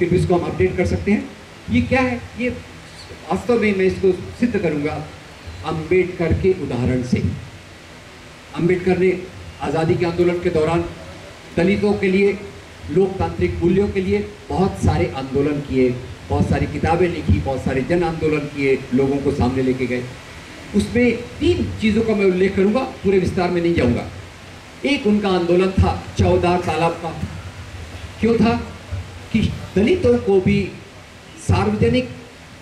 फिर भी इसको हम अपडेट कर सकते हैं। ये क्या है, ये वास्तव में मैं इसको सिद्ध करूंगा अंबेडकर के उदाहरण से। अंबेडकर ने आज़ादी के आंदोलन के दौरान दलितों के लिए, लोकतांत्रिक मूल्यों के लिए बहुत सारे आंदोलन किए, बहुत सारी किताबें लिखी, बहुत सारे जन आंदोलन किए, लोगों को सामने लेके गए। उसमें 3 चीज़ों का मैं उल्लेख करूंगा, पूरे विस्तार में नहीं जाऊंगा। एक उनका आंदोलन था 14 तालाब का। क्यों था? कि दलितों को भी सार्वजनिक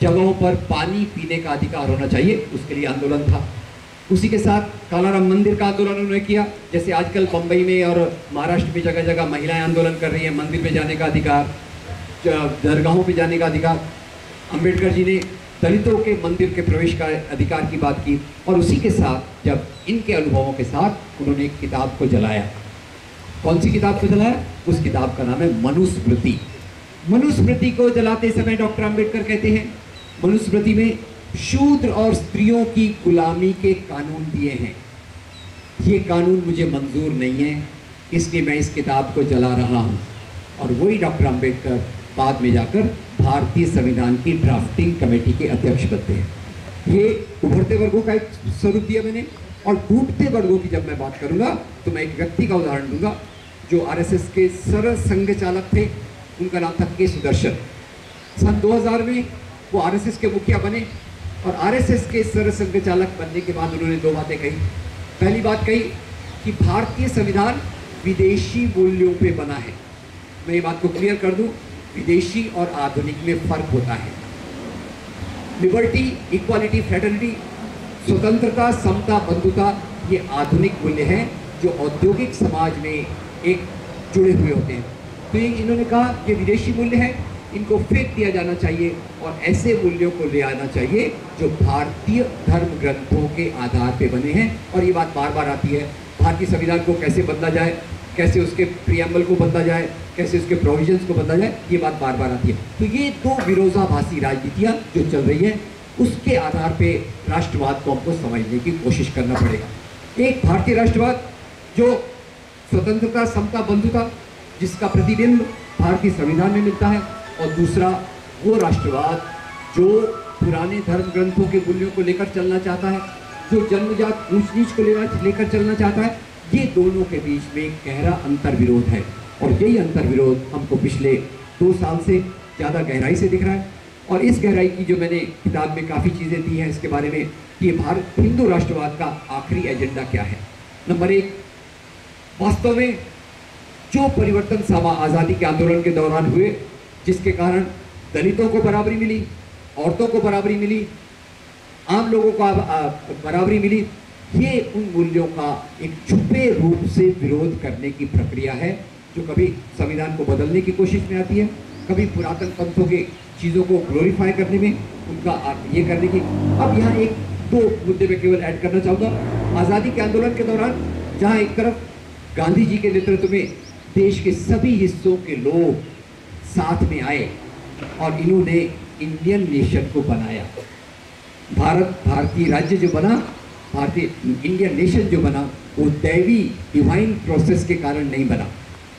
जगहों पर पानी पीने का अधिकार होना चाहिए, उसके लिए आंदोलन था। उसी के साथ कालाराम मंदिर का आंदोलन उन्होंने किया। जैसे आजकल बम्बई में और महाराष्ट्र में जगह जगह महिलाएं आंदोलन कर रही हैं, मंदिर पे जाने का अधिकार, दरगाहों पे जाने का अधिकार, अंबेडकर जी ने दलितों के मंदिर के प्रवेश का अधिकार की बात की। और उसी के साथ जब इनके अनुभवों के साथ उन्होंने एक किताब को जलाया। कौन सी किताब को जलाया? उस किताब का नाम है मनुस्मृति। मनुस्मृति को जलाते समय डॉक्टर अंबेडकर कहते हैं, मनुस्मृति में शूद्र और स्त्रियों की गुलामी के कानून दिए हैं, ये कानून मुझे मंजूर नहीं है, इसलिए मैं इस किताब को जला रहा हूँ। और वही डॉक्टर अंबेडकर बाद में जाकर भारतीय संविधान की ड्राफ्टिंग कमेटी के अध्यक्ष बनते हैं। ये उभरते वर्गों का एक स्वरूप दिया मैंने। और डूबते वर्गों की जब मैं बात करूंगा तो मैं एक व्यक्ति का उदाहरण दूंगा जो आरएसएस के सरल संघ चालक थे। उनका नाम था के सुदर्शन। सन 2000 में वो आरएसएस के मुखिया बने और आरएसएस के सरल संघ चालक बनने के बाद उन्होंने 2 बातें कही। पहली बात कही कि भारतीय संविधान विदेशी मूल्यों पे बना है। मैं ये बात को क्लियर कर दूं, विदेशी और आधुनिक में फर्क होता है। लिबर्टी, इक्वालिटी, फ्रेटर्निटी, स्वतंत्रता, समता, बंधुता, ये आधुनिक मूल्य हैं जो औद्योगिक समाज में एक जुड़े हुए होते हैं। तो इन्होंने कहा ये विदेशी मूल्य है, इनको फेंक दिया जाना चाहिए और ऐसे मूल्यों को ले आना चाहिए जो भारतीय धर्म ग्रंथों के आधार पे बने हैं। और ये बात बार बार आती है, भारतीय संविधान को कैसे बदला जाए, कैसे उसके प्रियम्बल को बदला जाए, कैसे उसके प्रोविजंस को बदला जाए, ये बात बार बार आती है। तो ये 2 विरोधाभासी राजनीतियाँ जो चल रही हैं, उसके आधार पे राष्ट्रवाद को हमको समझने की कोशिश करना पड़ेगा। एक भारतीय राष्ट्रवाद जो स्वतंत्रता, समता, बंधुता, जिसका प्रतिबिंब भारतीय संविधान में मिलता है, और दूसरा वो राष्ट्रवाद जो पुराने धर्म ग्रंथों के मूल्यों को लेकर चलना चाहता है, जो जन्मजात ऊंच नीच को लेकर चलना चाहता है। ये दोनों के बीच में गहरा अंतर्विरोध है और यही अंतर्विरोध हमको पिछले 2 साल से ज़्यादा गहराई से दिख रहा है। और इस गहराई की जो मैंने किताब में काफ़ी चीज़ें दी हैं इसके बारे में कि भारत हिंदू राष्ट्रवाद का आखिरी एजेंडा क्या है। नंबर 1, वास्तव में जो परिवर्तन आज़ादी के आंदोलन के दौरान हुए, जिसके कारण दलितों को बराबरी मिली, औरतों को बराबरी मिली, आम लोगों को बराबरी मिली, ये उन मूल्यों का एक छुपे रूप से विरोध करने की प्रक्रिया है जो कभी संविधान को बदलने की कोशिश में आती है, कभी पुरातन पंथों के चीज़ों को ग्लोरीफाई करने में उनका ये करने की। अब यहाँ 1-2 मुद्दे में केवल ऐड करना चाहूँगा। आज़ादी के आंदोलन के दौरान जहाँ एक तरफ गांधी जी के नेतृत्व में देश के सभी हिस्सों के लोग साथ में आए और इन्होंने इंडियन नेशन को बनाया। भारतीय राज्य जो बना, भारतीय इंडियन नेशन जो बना, वो दैवी डिवाइन प्रोसेस के कारण नहीं बना,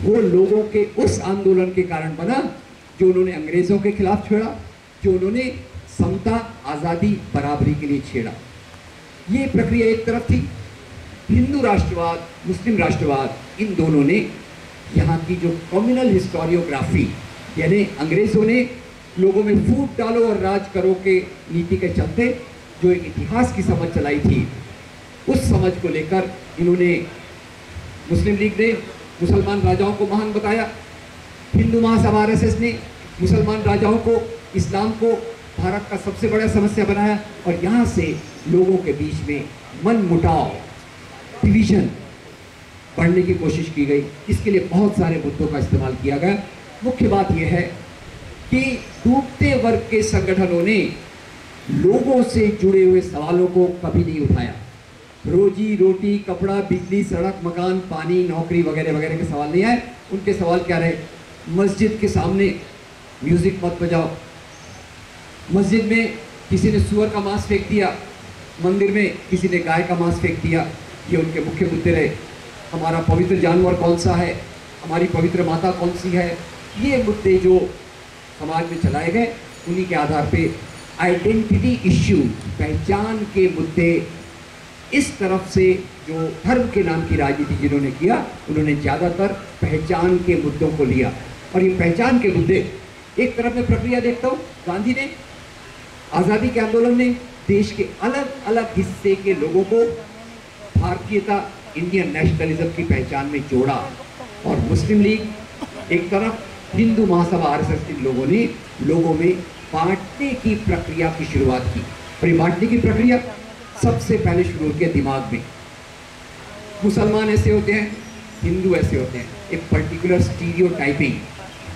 वो लोगों के उस आंदोलन के कारण बना जो उन्होंने अंग्रेज़ों के खिलाफ छेड़ा, जो उन्होंने समता, आज़ादी, बराबरी के लिए छेड़ा। ये प्रक्रिया एक तरफ थी। हिंदू राष्ट्रवाद, मुस्लिम राष्ट्रवाद, इन दोनों ने यहाँ की जो कम्युनल हिस्टोरियोग्राफी, यानी अंग्रेज़ों ने लोगों में फूट डालो और राज करो के नीति के चलते जो एक इतिहास की समझ चलाई थी, उस समझ को लेकर इन्होंने, मुस्लिम लीग ने मुसलमान राजाओं को महान बताया, हिंदू महासभा आरएसएस ने मुसलमान राजाओं को, इस्लाम को भारत का सबसे बड़ा समस्या बनाया और यहाँ से लोगों के बीच में मन मुटाव, डिवीजन बढ़ने की कोशिश की गई। इसके लिए बहुत सारे मुद्दों का इस्तेमाल किया गया। मुख्य बात यह है कि डूबते वर्ग के संगठनों ने लोगों से जुड़े हुए सवालों को कभी नहीं उठाया। रोजी रोटी, कपड़ा, बिजली, सड़क, मकान, पानी, नौकरी वगैरह वगैरह के सवाल नहीं आए। उनके सवाल क्या रहे? मस्जिद के सामने म्यूज़िक मत बजाओ, मस्जिद में किसी ने सुअर का मांस फेंक दिया, मंदिर में किसी ने गाय का मांस फेंक दिया। ये उनके मुख्य मुद्दे रहे। हमारा पवित्र जानवर कौन सा है, हमारी पवित्र माता कौन सी है, ये मुद्दे जो समाज में चलाए गए, उन्हीं के आधार पे आइडेंटिटी इश्यू, पहचान के मुद्दे, इस तरफ से जो धर्म के नाम की राजनीति जिन्होंने किया, उन्होंने ज़्यादातर पहचान के मुद्दों को लिया। और ये पहचान के मुद्दे, एक तरफ मैं प्रक्रिया देखता हूँ, गांधी ने आज़ादी के आंदोलन ने देश के अलग अलग हिस्से के लोगों को भारतीयता, इंडियन नेशनलिज्म की पहचान में जोड़ा, और मुस्लिम लीग एक तरफ, हिंदू महासभा आरएसएस के लोगों ने लोगों में बांटने की प्रक्रिया की शुरुआत की। और ये बांटने की प्रक्रिया सबसे पहले शुरू होती है दिमाग में। मुसलमान ऐसे होते हैं, हिंदू ऐसे होते हैं, एक पर्टिकुलर स्टीरियोटाइपिंग,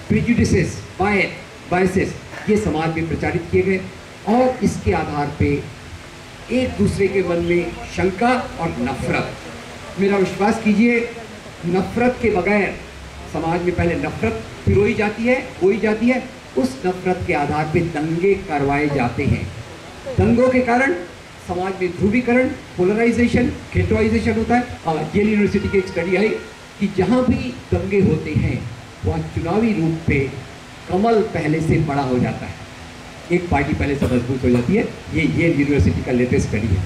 प्रेजुडिसेस, बायसेस ये समाज में प्रचारित किए गए, और इसके आधार पे एक दूसरे के मन में शंका और नफरत। मेरा विश्वास कीजिए, नफरत के बगैर समाज में पहले नफरत फिरोई जाती है, बोई जाती है, उस नफरत के आधार पे दंगे करवाए जाते हैं। दंगों के कारण समाज में ध्रुवीकरण, पोलराइजेशन, गेटोइजेशन होता है। येल यूनिवर्सिटी की एक स्टडी आई कि जहाँ भी दंगे होते हैं वहाँ चुनावी रूप पे कमल पहले से बड़ा हो जाता है, एक पार्टी पहले से मजबूत हो जाती है। ये येल यूनिवर्सिटी का लेटेस्ट स्टडी है।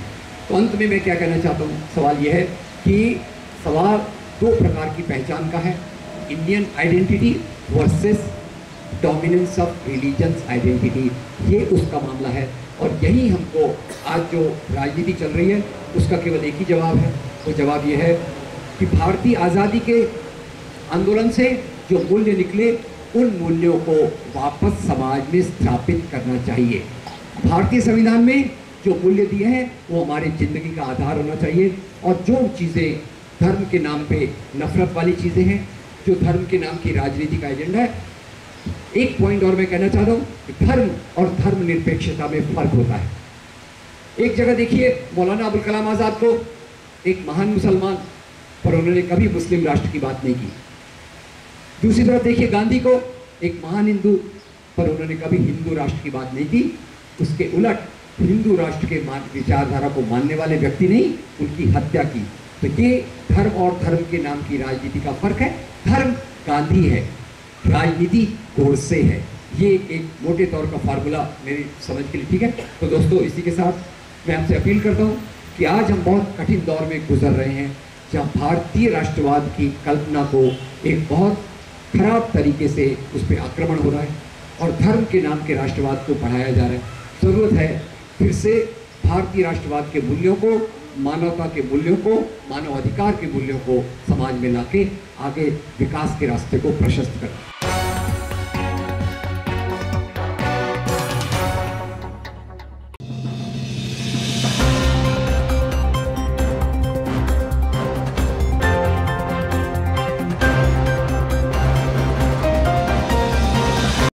तो अंत में मैं क्या कहना चाहता हूँ, सवाल यह है कि सवाल दो प्रकार की पहचान का है, Indian identity versus dominance of religions identity, ये उसका मामला है। और यही हमको आज जो राजनीति चल रही है उसका केवल एक ही जवाब है, वो जवाब ये है कि भारतीय आज़ादी के आंदोलन से जो मूल्य निकले, उन मूल्यों को वापस समाज में स्थापित करना चाहिए। भारतीय संविधान में जो मूल्य दिए हैं वो हमारी ज़िंदगी का आधार होना चाहिए, और जो चीज़ें धर्म के नाम पे नफरत वाली चीज़ें हैं, जो धर्म के नाम की राजनीति का एजेंडा है। एक पॉइंट और मैं कहना चाहता हूँ कि धर्म और धर्मनिरपेक्षता में फर्क होता है। एक जगह देखिए, मौलाना अबुल कलाम आज़ाद को एक महान मुसलमान, पर उन्होंने कभी मुस्लिम राष्ट्र की बात नहीं की। दूसरी तरफ देखिए गांधी को, एक महान हिंदू, पर उन्होंने कभी हिंदू राष्ट्र की बात नहीं की। उसके उलट हिंदू राष्ट्र के विचारधारा को मानने वाले व्यक्ति ने उनकी हत्या की। तो ये धर्म और धर्म के नाम की राजनीति का फर्क है। धर्म गांधी है, राजनीति गोडसे है। ये एक मोटे तौर का फार्मूला मेरी समझ के लिए ठीक है। तो दोस्तों, इसी के साथ मैं आपसे अपील करता हूँ कि आज हम बहुत कठिन दौर में गुजर रहे हैं, जहाँ भारतीय राष्ट्रवाद की कल्पना को एक बहुत खराब तरीके से उस पर आक्रमण हो रहा है, और धर्म के नाम के राष्ट्रवाद को बढ़ाया जा रहा है। ज़रूरत है फिर से भारतीय राष्ट्रवाद के मूल्यों को, मानवता के मूल्यों को, मानवाधिकार के मूल्यों को समाज में लाके आगे विकास के रास्ते को प्रशस्त करना।